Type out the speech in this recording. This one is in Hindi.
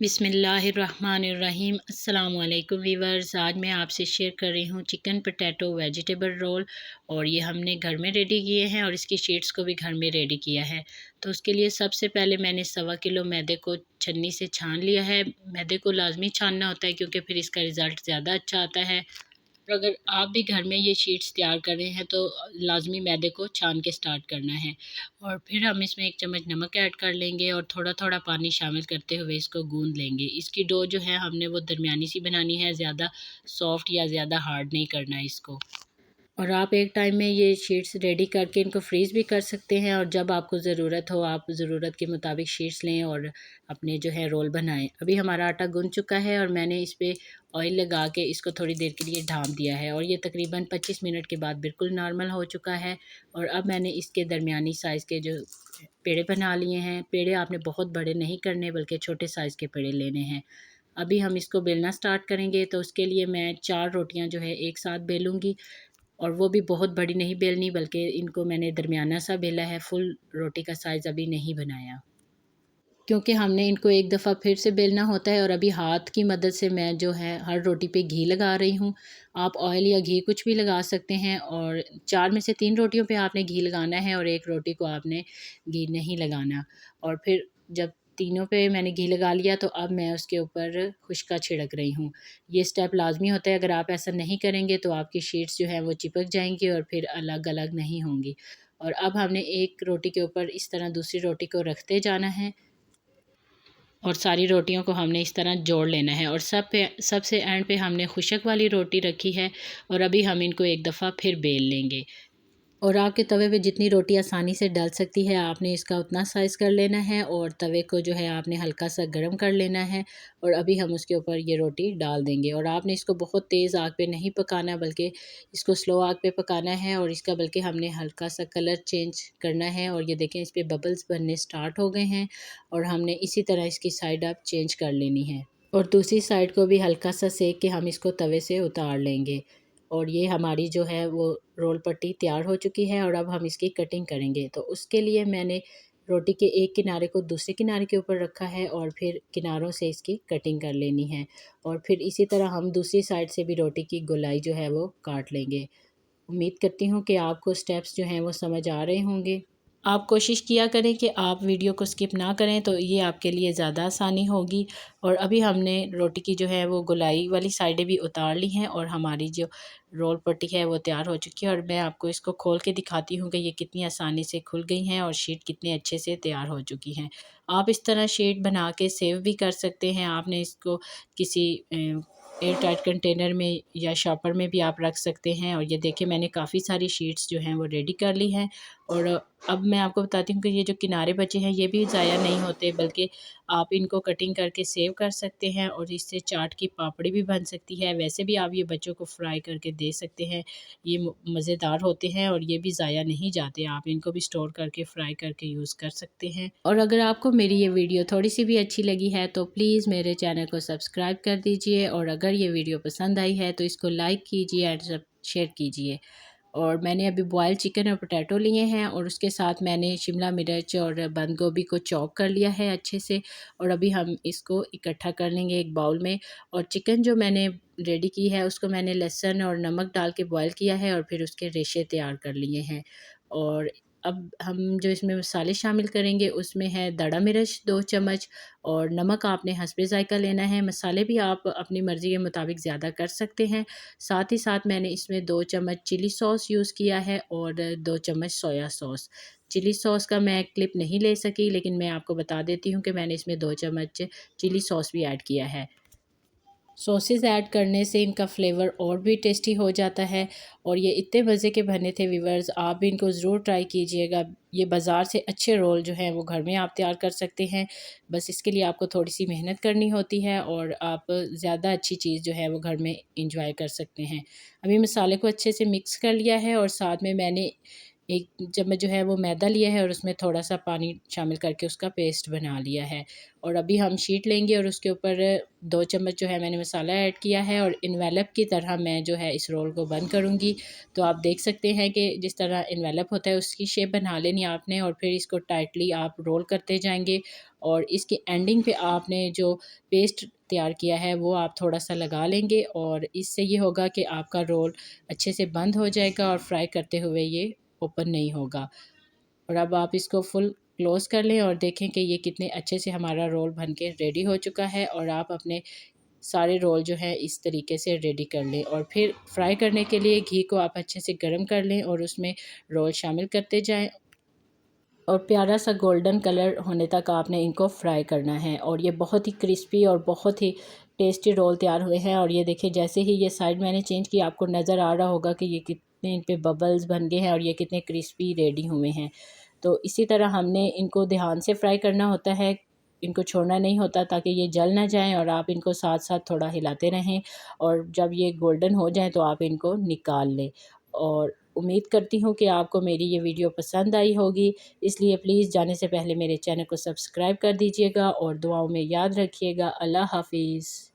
बिस्मिल्लाहिर्रहमानिर्रहीम। अस्सलाम वालेकुम वीवर्स। आज मैं आपसे शेयर कर रही हूँ चिकन पोटैटो वेजिटेबल रोल। और ये हमने घर में रेडी किए हैं और इसकी शीट्स को भी घर में रेडी किया है। तो उसके लिए सबसे पहले मैंने 1.25 किलो मैदे को छन्नी से छान लिया है। मैदे को लाजमी छानना होता है क्योंकि फिर इसका रिज़ल्ट ज़्यादा अच्छा आता है। और अगर आप भी घर में ये शीट्स तैयार कर रहे हैं तो लाजमी मैदे को छान के स्टार्ट करना है। और फिर हम इसमें 1 चम्मच नमक ऐड कर लेंगे और थोड़ा थोड़ा पानी शामिल करते हुए इसको गूंद लेंगे। इसकी डो जो है हमने वो दरमियानी सी बनानी है, ज़्यादा सॉफ्ट या ज़्यादा हार्ड नहीं करना है इसको। और आप एक टाइम में ये शीट्स रेडी करके इनको फ्रीज़ भी कर सकते हैं और जब आपको ज़रूरत हो आप ज़रूरत के मुताबिक शीट्स लें और अपने जो है रोल बनाएं। अभी हमारा आटा गूंद चुका है और मैंने इस पर ऑयल लगा के इसको थोड़ी देर के लिए ढाँप दिया है और ये तकरीबन 25 मिनट के बाद बिल्कुल नॉर्मल हो चुका है। और अब मैंने इसके दरमियानी साइज़ के जो पेड़े बना लिए हैं। पेड़े आपने बहुत बड़े नहीं करने बल्कि छोटे साइज़ के पेड़े लेने हैं। अभी हम इसको बेलना स्टार्ट करेंगे तो उसके लिए मैं 4 रोटियां जो है एक साथ बेलूँगी। और वो भी बहुत बड़ी नहीं बेलनी बल्कि इनको मैंने दरमियाना सा बेला है, फुल रोटी का साइज़ अभी नहीं बनाया क्योंकि हमने इनको एक दफ़ा फिर से बेलना होता है। और अभी हाथ की मदद से मैं जो है हर रोटी पे घी लगा रही हूँ। आप ऑयल या घी कुछ भी लगा सकते हैं। और 4 में से 3 रोटियों पे आपने घी लगाना है और एक रोटी को आपने घी नहीं लगाना। और फिर जब तीनों पे मैंने घी लगा लिया तो अब मैं उसके ऊपर खुश्का छिड़क रही हूँ। ये स्टेप लाजमी होता है, अगर आप ऐसा नहीं करेंगे तो आपकी शीट्स जो हैं वो चिपक जाएंगी और फिर अलग अलग नहीं होंगी। और अब हमने एक रोटी के ऊपर इस तरह दूसरी रोटी को रखते जाना है और सारी रोटियों को हमने इस तरह जोड़ लेना है। और सबसे एंड पे हमने खुशक वाली रोटी रखी है और अभी हम इनको एक दफ़ा फिर बेल लेंगे। और आपके तवे पे जितनी रोटी आसानी से डल सकती है आपने इसका उतना साइज़ कर लेना है और तवे को जो है आपने हल्का सा गर्म कर लेना है। और अभी हम उसके ऊपर ये रोटी डाल देंगे और आपने इसको बहुत तेज़ आग पे नहीं पकाना बल्कि इसको स्लो आग पे पकाना है। और इसका बल्कि हमने हल्का सा कलर चेंज करना है और ये देखें इस पर बबल्स बनने स्टार्ट हो गए हैं। और हमने इसी तरह इसकी साइड अब चेंज कर लेनी है और दूसरी साइड को भी हल्का सा सेक के हम इसको तवे से उतार लेंगे। और ये हमारी जो है वो रोल पट्टी तैयार हो चुकी है और अब हम इसकी कटिंग करेंगे। तो उसके लिए मैंने रोटी के एक किनारे को दूसरे किनारे के ऊपर रखा है और फिर किनारों से इसकी कटिंग कर लेनी है। और फिर इसी तरह हम दूसरी साइड से भी रोटी की गोलाई जो है वो काट लेंगे। उम्मीद करती हूँ कि आपको स्टेप्स जो हैं वो समझ आ रहे होंगे। आप कोशिश किया करें कि आप वीडियो को स्किप ना करें तो ये आपके लिए ज़्यादा आसानी होगी। और अभी हमने रोटी की जो है वो गोलाई वाली साइडें भी उतार ली हैं और हमारी जो रोल पट्टी है वो तैयार हो चुकी है। और मैं आपको इसको खोल के दिखाती हूँ कि ये कितनी आसानी से खुल गई हैं और शीट कितने अच्छे से तैयार हो चुकी हैं। आप इस तरह शीट बना के सेव भी कर सकते हैं। आपने इसको किसी एयर टाइट कंटेनर में या शॉपर में भी आप रख सकते हैं। और ये देखिए मैंने काफ़ी सारी शीट्स जो हैं वो रेडी कर ली हैं। और अब मैं आपको बताती हूँ कि ये जो किनारे बचे हैं ये भी ज़ाया नहीं होते बल्कि आप इनको कटिंग करके सेव कर सकते हैं और इससे चाट की पापड़ी भी बन सकती है। वैसे भी आप ये बच्चों को फ्राई करके दे सकते हैं। ये मज़ेदार होते हैं और ये भी ज़ाया नहीं जाते। आप इनको भी स्टोर करके फ्राई करके यूज़ कर सकते हैं। और अगर आपको मेरी ये वीडियो थोड़ी सी भी अच्छी लगी है तो प्लीज़ मेरे चैनल को सब्सक्राइब कर दीजिए। और अगर ये वीडियो पसंद आई है तो इसको लाइक कीजिए एंड शेयर कीजिए। और मैंने अभी बॉयल चिकन और पोटैटो लिए हैं और उसके साथ मैंने शिमला मिर्च और बंद गोभी को चॉप कर लिया है अच्छे से। और अभी हम इसको इकट्ठा कर लेंगे एक बाउल में। और चिकन जो मैंने रेडी की है उसको मैंने लहसुन और नमक डाल के बॉयल किया है और फिर उसके रेशे तैयार कर लिए हैं। और अब हम जो इसमें मसाले शामिल करेंगे उसमें है दड़ा मिर्च 2 चम्मच और नमक आपने हस्बे ज़ायका लेना है। मसाले भी आप अपनी मर्ज़ी के मुताबिक ज़्यादा कर सकते हैं। साथ ही साथ मैंने इसमें 2 चम्मच चिली सॉस यूज़ किया है और 2 चम्मच सोया सॉस। चिली सॉस का मैं क्लिप नहीं ले सकी लेकिन मैं आपको बता देती हूँ कि मैंने इसमें 2 चम्मच चिली सॉस भी ऐड किया है। सॉसेस ऐड करने से इनका फ्लेवर और भी टेस्टी हो जाता है। और ये इतने मज़े के बने थे व्यूअर्स, आप भी इनको ज़रूर ट्राई कीजिएगा। ये बाज़ार से अच्छे रोल जो हैं वो घर में आप तैयार कर सकते हैं। बस इसके लिए आपको थोड़ी सी मेहनत करनी होती है और आप ज़्यादा अच्छी चीज़ जो है वो घर में इंजॉय कर सकते हैं। अभी मसाले को अच्छे से मिक्स कर लिया है और साथ में मैंने 1 चम्मच जो है वो मैदा लिया है और उसमें थोड़ा-सा पानी शामिल करके उसका पेस्ट बना लिया है। और अभी हम शीट लेंगे और उसके ऊपर 2 चम्मच जो है मैंने मसाला ऐड किया है और इन्वेलप की तरह मैं जो है इस रोल को बंद करूँगी। तो आप देख सकते हैं कि जिस तरह इन्वेलप होता है उसकी शेप बना लेनी आपने और फिर इसको टाइटली आप रोल करते जाएँगे और इसकी एंडिंग पे आपने जो पेस्ट तैयार किया है वो आप थोड़ा-सा लगा लेंगे और इससे ये होगा कि आपका रोल अच्छे से बंद हो जाएगा और फ्राई करते हुए ये ओपन नहीं होगा। और अब आप इसको फुल क्लोज़ कर लें और देखें कि ये कितने अच्छे से हमारा रोल बन के रेडी हो चुका है और आप अपने सारे रोल जो है इस तरीके से रेडी कर लें और फिर फ्राई करने के लिए घी को आप अच्छे से गर्म कर लें और उसमें रोल शामिल करते जाएँ और प्यारा सा गोल्डन कलर होने तक आपने इनको फ्राई करना है। और ये बहुत ही क्रिस्पी और बहुत ही टेस्टी रोल तैयार हुए हैं। और ये देखिए जैसे ही ये साइड मैंने चेंज की आपको नज़र आ रहा होगा कि ये कितने इन पे बबल्स बन गए हैं और ये कितने क्रिस्पी रेडी हुए हैं। तो इसी तरह हमने इनको ध्यान से फ्राई करना होता है, इनको छोड़ना नहीं होता ताकि ये जल ना जाएँ और आप इनको साथ-साथ थोड़ा हिलाते रहें और जब ये गोल्डन हो जाएँ तो आप इनको निकाल लें। और उम्मीद करती हूँ कि आपको मेरी ये वीडियो पसंद आई होगी, इसलिए प्लीज़ जाने से पहले मेरे चैनल को सब्सक्राइब कर दीजिएगा और दुआओं में याद रखिएगा। अल्लाह हाफ़िज़।